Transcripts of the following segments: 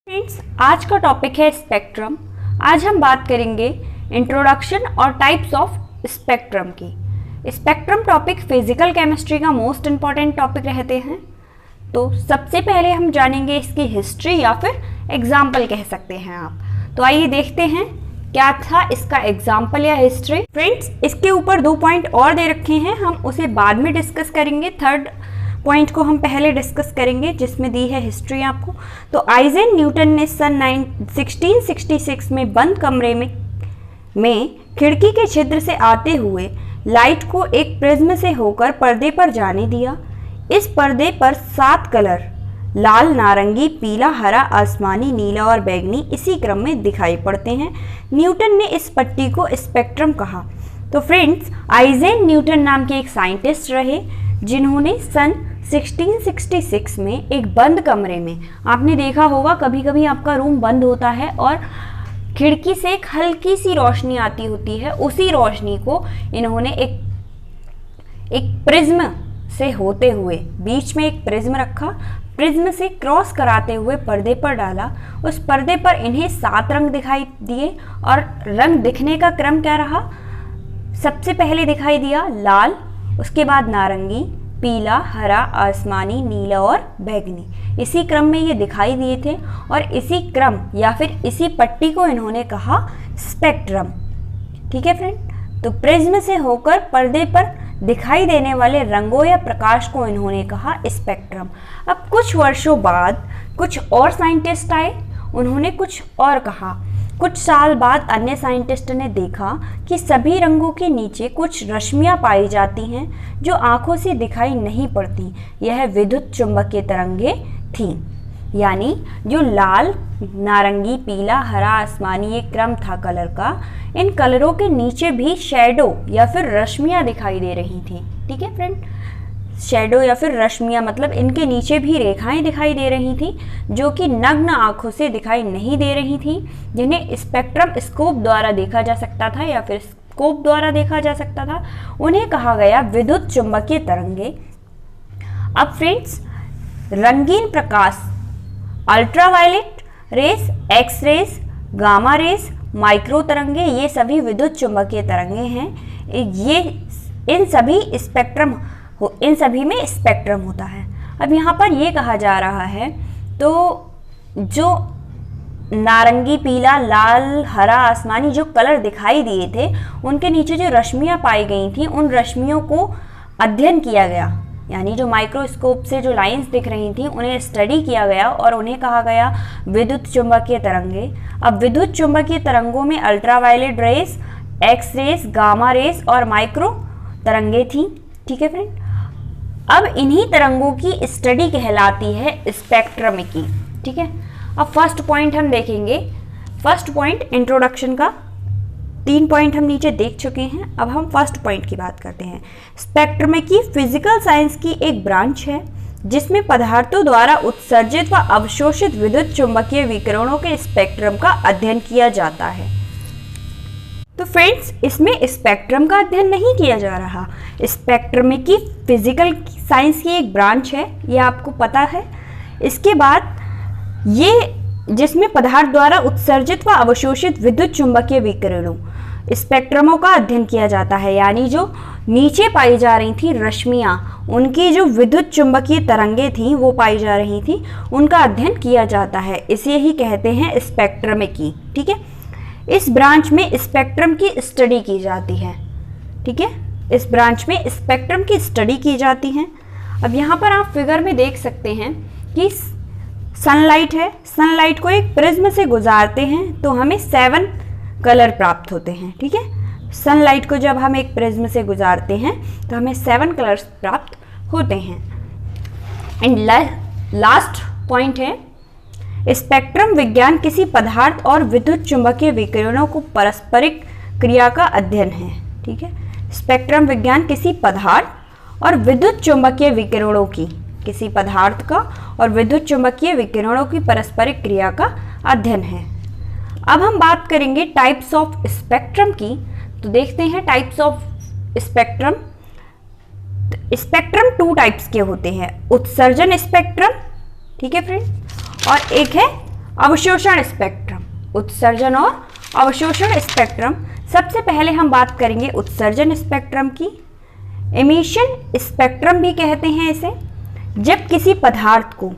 Friends, आज का topic है स्पेक्ट्रम। आज हम बात करेंगे इंट्रोडक्शन और टाइप्स ऑफ स्पेक्ट्रम की। स्पेक्ट्रम टॉपिक फिजिकल केमिस्ट्री का मोस्ट इम्पॉर्टेंट टॉपिक रहते हैं। तो सबसे पहले हम जानेंगे इसकी हिस्ट्री या फिर एग्जाम्पल कह सकते हैं आप। तो आइए देखते हैं क्या था इसका एग्जाम्पल या हिस्ट्री। फ्रेंड्स, इसके ऊपर 2 पॉइंट और दे रखे हैं, हम उसे बाद में डिस्कस करेंगे। थर्ड पॉइंट को हम पहले डिस्कस करेंगे जिसमें दी है हिस्ट्री आपको। तो आइजैक न्यूटन ने सन 1666 में बंद कमरे में खिड़की के छिद्र से आते हुए लाइट को एक प्रिज्म से होकर पर्दे पर जाने दिया। इस पर्दे पर 7 कलर लाल, नारंगी, पीला, हरा, आसमानी, नीला और बैंगनी इसी क्रम में दिखाई पड़ते हैं। न्यूटन ने इस पट्टी को स्पेक्ट्रम कहा। तो फ्रेंड्स, आइजैक न्यूटन नाम के एक साइंटिस्ट रहे जिन्होंने सन 1666 में एक बंद कमरे में, आपने देखा होगा कभी कभी आपका रूम बंद होता है और खिड़की से एक हल्की सी रोशनी आती होती है, उसी रोशनी को इन्होंने एक प्रिज्म से होते हुए, बीच में एक प्रिज्म रखा, प्रिज्म से क्रॉस कराते हुए पर्दे पर डाला। उस पर्दे पर इन्हें 7 रंग दिखाई दिए और रंग दिखने का क्रम क्या रहा? सबसे पहले दिखाई दिया लाल, उसके बाद नारंगी, पीला, हरा, आसमानी, नीला और बैंगनी। इसी क्रम में ये दिखाई दिए थे और इसी क्रम या फिर इसी पट्टी को इन्होंने कहा स्पेक्ट्रम। ठीक है फ्रेंड, तो प्रिज्म से होकर पर्दे पर दिखाई देने वाले रंगों या प्रकाश को इन्होंने कहा स्पेक्ट्रम। अब कुछ वर्षों बाद कुछ और साइंटिस्ट आए, उन्होंने कुछ और कहा। कुछ साल बाद अन्य साइंटिस्ट ने देखा कि सभी रंगों के नीचे कुछ रश्मियां पाई जाती हैं जो आंखों से दिखाई नहीं पड़ती। यह विद्युत चुंबकीय तरंगे थीं। यानी जो लाल, नारंगी, पीला, हरा, आसमानी ये क्रम था कलर का, इन कलरों के नीचे भी शैडो या फिर रश्मियां दिखाई दे रही थी। ठीक है फ्रेंड, शैडो या फिर रश्मियां मतलब इनके नीचे भी रेखाएं दिखाई दे रही थी जो कि नग्न आंखों से दिखाई नहीं दे रही थी, जिन्हें स्पेक्ट्रम स्कोप द्वारा देखा जा सकता था या फिर स्कोप द्वारा देखा जा सकता था। उन्हें कहा गया विद्युत चुंबकीय तरंगे। अब फ्रेंड्स, रंगीन प्रकाश, ultraviolet rays, X rays, gamma rays, micro तरंगे, ये सभी विद्युत चुंबकीय तरंगे हैं। इन सभी में स्पेक्ट्रम होता है। अब यहाँ पर ये कहा जा रहा है, तो जो नारंगी, पीला, लाल, हरा, आसमानी जो कलर दिखाई दिए थे, उनके नीचे जो रश्मियाँ पाई गई थी, उन रश्मियों को अध्ययन किया गया। यानी जो माइक्रोस्कोप से जो लाइंस दिख रही थी उन्हें स्टडी किया गया और उन्हें कहा गया विद्युत चुंबकीय तरंगे। अब विद्युत चुंबकीय तरंगों में ultraviolet rays, X rays, gamma rays और माइक्रो तरंगे थी। ठीक है फ्रेंड, अब इन्हीं तरंगों की स्टडी कहलाती है स्पेक्ट्रमिकी। ठीक है, अब फर्स्ट पॉइंट हम देखेंगे। फर्स्ट पॉइंट इंट्रोडक्शन का 3 पॉइंट हम नीचे देख चुके हैं, अब हम फर्स्ट पॉइंट की बात करते हैं। स्पेक्ट्रमिकी फिजिकल साइंस की एक ब्रांच है जिसमें पदार्थों द्वारा उत्सर्जित व अवशोषित विद्युत चुंबकीय विकिरणों के स्पेक्ट्रम का अध्ययन किया जाता है। तो फ्रेंड्स, इसमें स्पेक्ट्रम का अध्ययन नहीं किया जा रहा। स्पेक्ट्रमिकी फिजिकल साइंस की एक ब्रांच है, ये आपको पता है। इसके बाद ये जिसमें पदार्थ द्वारा उत्सर्जित व अवशोषित विद्युत चुंबकीय विकिरणों स्पेक्ट्रमों का अध्ययन किया जाता है। यानी जो नीचे पाई जा रही थी रश्मियाँ, उनकी जो विद्युत चुंबकीय तरंगे थी वो पाई जा रही थी, उनका अध्ययन किया जाता है। इसे ही कहते हैं स्पेक्ट्रमिकी। ठीक है, इस ब्रांच में स्पेक्ट्रम की स्टडी की जाती है। ठीक है, इस ब्रांच में स्पेक्ट्रम की स्टडी की जाती है। अब यहाँ पर आप फिगर में देख सकते हैं कि सनलाइट है, सनलाइट को एक प्रिज्म से गुजारते हैं तो हमें 7 कलर प्राप्त होते हैं। ठीक है, सनलाइट को जब हम एक प्रिज्म से गुजारते हैं तो हमें 7 कलर्स प्राप्त होते हैं। एंड लास्ट पॉइंट है, स्पेक्ट्रम विज्ञान किसी पदार्थ और विद्युत चुंबकीय विकिरणों को पारस्परिक क्रिया का अध्ययन है। ठीक है, स्पेक्ट्रम विज्ञान किसी पदार्थ और विद्युत चुंबकीय विकिरणों की, किसी पदार्थ का और विद्युत चुंबकीय विकिरणों की पारस्परिक क्रिया का अध्ययन है। अब हम बात करेंगे टाइप्स ऑफ स्पेक्ट्रम की। तो देखते हैं types of spectrum. Spectrum 2 types के होते हैं, उत्सर्जन स्पेक्ट्रम, ठीक है फ्रेंड, और एक है अवशोषण स्पेक्ट्रम, उत्सर्जन और अवशोषण स्पेक्ट्रम। सबसे पहले हम बात करेंगे उत्सर्जन स्पेक्ट्रम की। एमिशन स्पेक्ट्रम भी कहते हैं इसे। जब किसी पदार्थ को,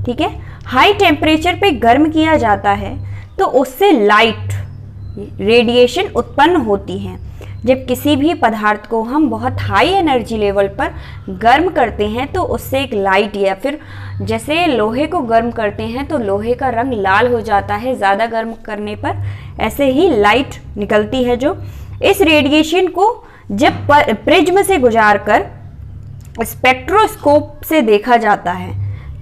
ठीक है, हाई टेम्परेचर पे गर्म किया जाता है तो उससे लाइट रेडिएशन उत्पन्न होती है। जब किसी भी पदार्थ को हम बहुत हाई एनर्जी लेवल पर गर्म करते हैं तो उससे एक लाइट, या फिर जैसे लोहे को गर्म करते हैं तो लोहे का रंग लाल हो जाता है ज़्यादा गर्म करने पर, ऐसे ही लाइट निकलती है। जो इस रेडिएशन को जब प्रिज्म से गुजारकर स्पेक्ट्रोस्कोप से देखा जाता है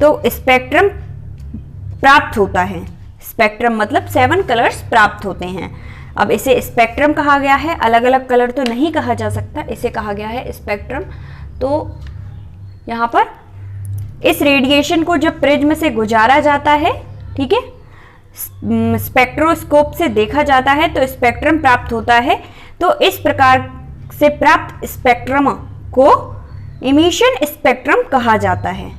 तो स्पेक्ट्रम प्राप्त होता है। स्पेक्ट्रम मतलब 7 कलर्स प्राप्त होते हैं। अब इसे स्पेक्ट्रम कहा गया है, अलग अलग कलर तो नहीं कहा जा सकता, इसे कहा गया है स्पेक्ट्रम। तो यहाँ पर इस रेडिएशन को जब प्रिज्म से गुजारा जाता है, ठीक है, स्पेक्ट्रोस्कोप से देखा जाता है तो स्पेक्ट्रम प्राप्त होता है। तो इस प्रकार से प्राप्त स्पेक्ट्रम को इमिशन स्पेक्ट्रम कहा जाता है।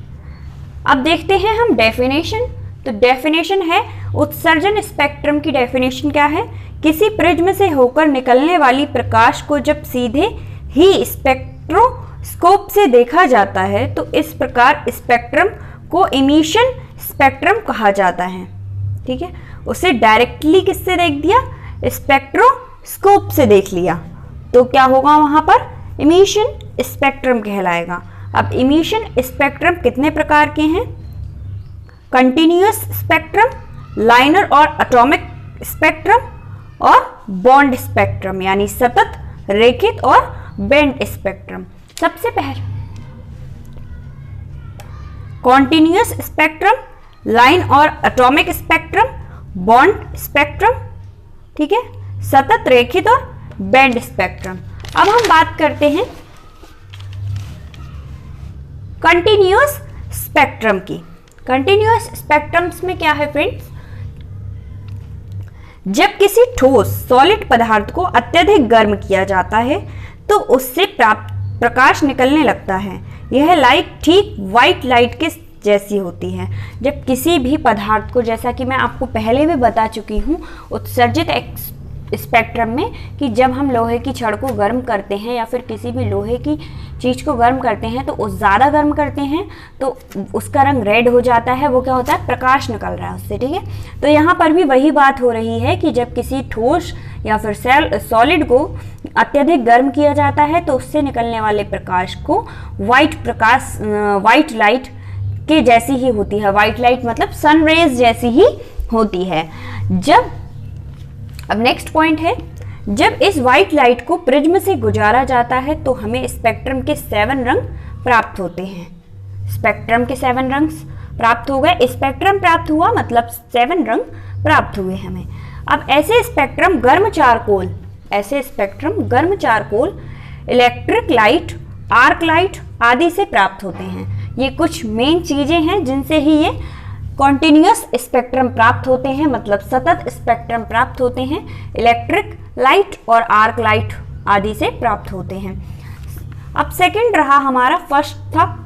अब देखते हैं हम डेफिनेशन। तो डेफिनेशन है, उत्सर्जन स्पेक्ट्रम की डेफिनेशन क्या है? किसी प्रिज्म से होकर निकलने वाली प्रकाश को जब सीधे ही स्पेक्ट्रोस्कोप से देखा जाता है तो इस प्रकार स्पेक्ट्रम को इमिशन स्पेक्ट्रम कहा जाता है। ठीक है, उसे डायरेक्टली किससे देख दिया? स्पेक्ट्रोस्कोप से देख लिया तो क्या होगा वहां पर? इमिशन स्पेक्ट्रम कहलाएगा। अब इमिशन स्पेक्ट्रम कितने प्रकार के हैं? कंटिन्यूअस स्पेक्ट्रम, लाइनर और एटॉमिक स्पेक्ट्रम और बॉन्ड स्पेक्ट्रम, यानी सतत, रेखित और बेंड स्पेक्ट्रम। सबसे पहले कॉन्टिन्यूअस स्पेक्ट्रम, लाइन और एटॉमिक स्पेक्ट्रम, बॉन्ड स्पेक्ट्रम, ठीक है, सतत, रेखित और बेंड स्पेक्ट्रम। अब हम बात करते हैं कंटिन्यूअस स्पेक्ट्रम की। कंटिन्यूअस स्पेक्ट्रम्स में क्या है फ्रेंड्स? जब किसी ठोस सॉलिड पदार्थ को अत्यधिक गर्म किया जाता है तो उससे प्राप्त प्रकाश निकलने लगता है। यह लाइट ठीक व्हाइट लाइट के जैसी होती है। जब किसी भी पदार्थ को, जैसा कि मैं आपको पहले भी बता चुकी हूँ उत्सर्जित स्पेक्ट्रम में, कि जब हम लोहे की छड़ को गर्म करते हैं या फिर किसी भी लोहे की चीज़ को गर्म करते हैं तो उस ज़्यादा गर्म करते हैं तो उसका रंग रेड हो जाता है। वो क्या होता है? प्रकाश निकल रहा है उससे। ठीक है, तो यहाँ पर भी वही बात हो रही है कि जब किसी ठोस या फिर सॉलिड को अत्यधिक गर्म किया जाता है तो उससे निकलने वाले प्रकाश को व्हाइट लाइट के जैसी ही होती है। व्हाइट लाइट मतलब सन रेज जैसी ही होती है। अब नेक्स्ट पॉइंट है, जब इस व्हाइट लाइट को प्रिज्म से गुजारा जाता है तो हमें स्पेक्ट्रम के 7 रंग प्राप्त होते हैं। स्पेक्ट्रम के 7 रंग प्राप्त हो गए। स्पेक्ट्रम प्राप्त हुआ मतलब 7 रंग प्राप्त हुए हमें। अब ऐसे स्पेक्ट्रम गर्म charcoal, electric light, arc light आदि से प्राप्त होते हैं। ये कुछ मेन चीजें हैं जिनसे ही ये कॉन्टिन्यूअस स्पेक्ट्रम प्राप्त होते हैं, मतलब सतत स्पेक्ट्रम प्राप्त होते हैं। इलेक्ट्रिक लाइट और आर्क लाइट आदि से प्राप्त होते हैं। अब सेकंड रहा हमारा, फर्स्ट था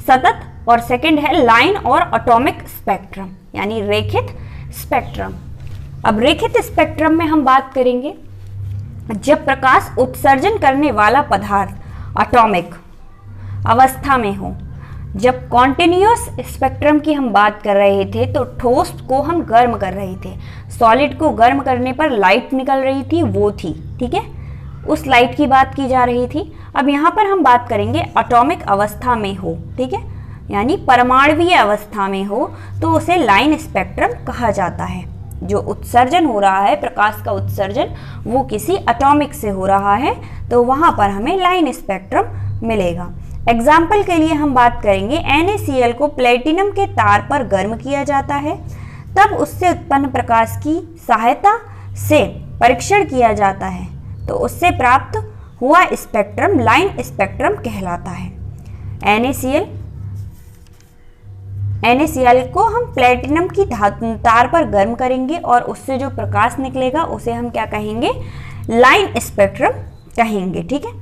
सतत और सेकंड है लाइन और एटॉमिक स्पेक्ट्रम, यानी रेखित स्पेक्ट्रम। अब रेखित स्पेक्ट्रम में हम बात करेंगे जब प्रकाश उत्सर्जन करने वाला पदार्थ एटॉमिक अवस्था में हो। जब कॉन्टिन्यूअस स्पेक्ट्रम की हम बात कर रहे थे तो ठोस को हम गर्म कर रहे थे, सॉलिड को गर्म करने पर लाइट निकल रही थी, वो थी, ठीक है, उस लाइट की बात की जा रही थी। अब यहाँ पर हम बात करेंगे एटॉमिक अवस्था में हो, ठीक है, यानी परमाणुवीय अवस्था में हो तो उसे लाइन स्पेक्ट्रम कहा जाता है। जो उत्सर्जन हो रहा है, प्रकाश का उत्सर्जन, वो किसी एटॉमिक से हो रहा है तो वहाँ पर हमें लाइन स्पेक्ट्रम मिलेगा। एग्जाम्पल के लिए हम बात करेंगे, NaCl को प्लेटिनम के तार पर गर्म किया जाता है, तब उससे उत्पन्न प्रकाश की सहायता से परीक्षण किया जाता है तो उससे प्राप्त हुआ स्पेक्ट्रम लाइन स्पेक्ट्रम कहलाता है। NaCl को हम प्लेटिनम की तार पर गर्म करेंगे और उससे जो प्रकाश निकलेगा उसे हम क्या कहेंगे? लाइन स्पेक्ट्रम कहेंगे। ठीक है,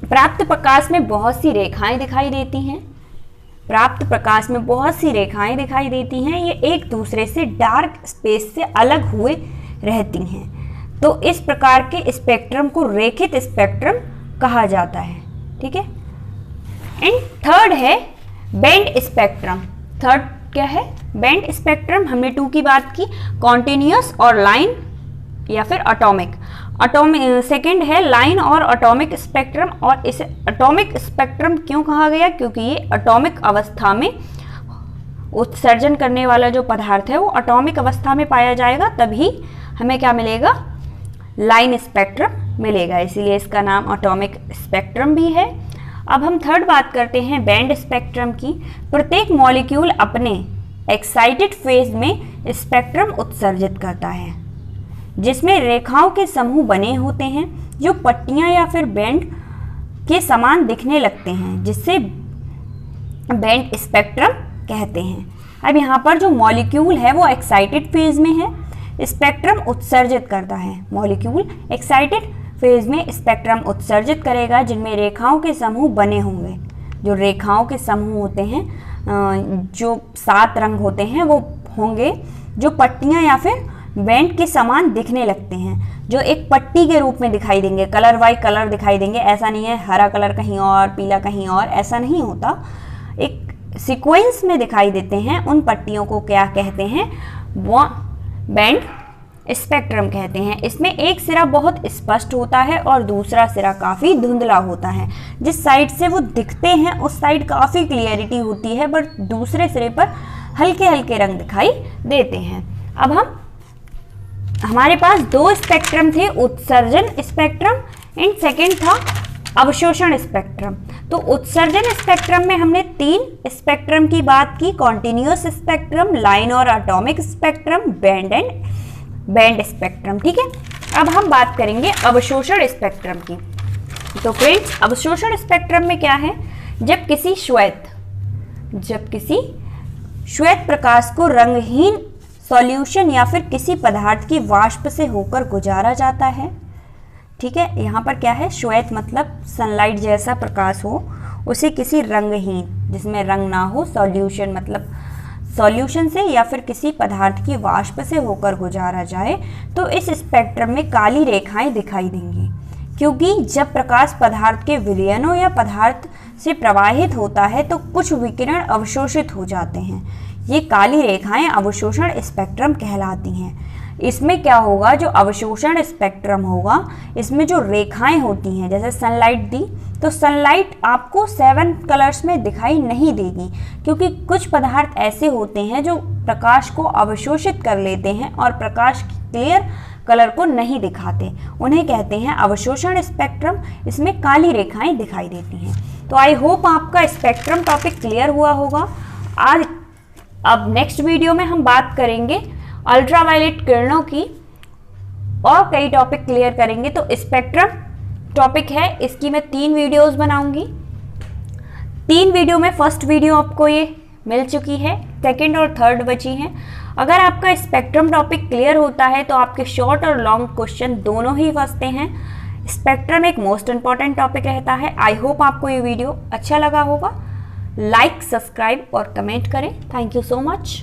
प्राप्त प्रकाश में बहुत सी रेखाएं दिखाई देती हैं, प्राप्त प्रकाश में बहुत सी रेखाएं दिखाई देती हैं, ये एक दूसरे से डार्क स्पेस से अलग हुए रहती हैं। तो इस प्रकार के स्पेक्ट्रम को रेखित स्पेक्ट्रम कहा जाता है। ठीक है। एंड थर्ड है बैंड स्पेक्ट्रम। थर्ड क्या है? Band spectrum. हमने 2 की बात की, कॉन्टिन्यूअस और लाइन या फिर एटॉमिक। सेकंड है लाइन और एटॉमिक स्पेक्ट्रम। और इसे एटॉमिक स्पेक्ट्रम क्यों कहा गया? क्योंकि ये एटॉमिक अवस्था में उत्सर्जन करने वाला जो पदार्थ है वो एटॉमिक अवस्था में पाया जाएगा, तभी हमें क्या मिलेगा? लाइन स्पेक्ट्रम मिलेगा, इसीलिए इसका नाम एटॉमिक स्पेक्ट्रम भी है। अब हम थर्ड बात करते हैं बैंड स्पेक्ट्रम की। प्रत्येक मॉलिक्यूल अपने एक्साइटेड फेज में स्पेक्ट्रम उत्सर्जित करता है, जिसमें रेखाओं के समूह बने होते हैं जो पट्टियां या फिर बैंड के समान दिखने लगते हैं, जिससे बैंड स्पेक्ट्रम कहते हैं। अब यहाँ पर जो मॉलिक्यूल है वो एक्साइटेड फेज में है, स्पेक्ट्रम उत्सर्जित करता है। मॉलिक्यूल एक्साइटेड फेज में स्पेक्ट्रम उत्सर्जित करेगा जिनमें रेखाओं के समूह बने होंगे। जो रेखाओं के समूह होते हैं, जो 7 रंग होते हैं वो होंगे, जो पट्टियां या फिर बैंड के समान दिखने लगते हैं, जो एक पट्टी के रूप में दिखाई देंगे, कलर बाई कलर दिखाई देंगे। ऐसा नहीं है हरा कलर कहीं और, पीला कहीं और, ऐसा नहीं होता। एक सीक्वेंस में दिखाई देते हैं। उन पट्टियों को क्या कहते हैं? वो बैंड स्पेक्ट्रम कहते हैं। इसमें एक सिरा बहुत स्पष्ट होता है और दूसरा सिरा काफ़ी धुंधला होता है। जिस साइड से वो दिखते हैं उस साइड काफ़ी क्लियरिटी होती है, बट दूसरे सिरे पर हल्के हल्के रंग दिखाई देते हैं। अब हमारे पास 2 स्पेक्ट्रम थे, उत्सर्जन स्पेक्ट्रम एंड सेकेंड था अवशोषण स्पेक्ट्रम। तो उत्सर्जन स्पेक्ट्रम में हमने 3 स्पेक्ट्रम की बात की, कॉन्टिन्यूअस स्पेक्ट्रम, लाइन और एटॉमिक स्पेक्ट्रम, बैंड स्पेक्ट्रम। ठीक है। अब हम बात करेंगे अवशोषण स्पेक्ट्रम की। तो फ्रेंड्स, अवशोषण स्पेक्ट्रम में क्या है? जब किसी श्वेत प्रकाश को रंगहीन सॉल्यूशन या फिर किसी पदार्थ की वाष्प से होकर गुजारा जाता है। ठीक है। यहाँ पर क्या है? श्वेत मतलब सनलाइट जैसा प्रकाश हो, उसे किसी रंगहीन, जिसमें रंग ना हो, सॉल्यूशन मतलब सॉल्यूशन से या फिर किसी पदार्थ की वाष्प से होकर गुजारा जाए, तो इस स्पेक्ट्रम में काली रेखाएं दिखाई देंगी, क्योंकि जब प्रकाश पदार्थ के विलयनों या पदार्थ से प्रवाहित होता है तो कुछ विकिरण अवशोषित हो जाते हैं। ये काली रेखाएं अवशोषण स्पेक्ट्रम कहलाती हैं। इसमें क्या होगा? जो अवशोषण स्पेक्ट्रम होगा, इसमें जो रेखाएं होती हैं, जैसे सनलाइट दी तो सनलाइट आपको 7 कलर्स में दिखाई नहीं देगी, क्योंकि कुछ पदार्थ ऐसे होते हैं जो प्रकाश को अवशोषित कर लेते हैं और प्रकाश क्लियर कलर को नहीं दिखाते, उन्हें कहते हैं अवशोषण स्पेक्ट्रम। इसमें काली रेखाएं दिखाई देती हैं। तो आई होप आपका स्पेक्ट्रम टॉपिक क्लियर हुआ होगा। अब नेक्स्ट वीडियो में हम बात करेंगे अल्ट्रावायलेट किरणों की और कई टॉपिक क्लियर करेंगे। तो स्पेक्ट्रम टॉपिक है, इसकी मैं 3 वीडियोस बनाऊंगी। 3 वीडियो में फर्स्ट वीडियो आपको ये मिल चुकी है, सेकंड और थर्ड बची हैं। अगर आपका स्पेक्ट्रम टॉपिक क्लियर होता है तो आपके शॉर्ट और लॉन्ग क्वेश्चन दोनों ही फंसते हैं। स्पेक्ट्रम एक मोस्ट इंपॉर्टेंट टॉपिक रहता है। आई होप आपको ये वीडियो अच्छा लगा होगा। लाइक, सब्सक्राइब और कमेंट करें। Thank you so much.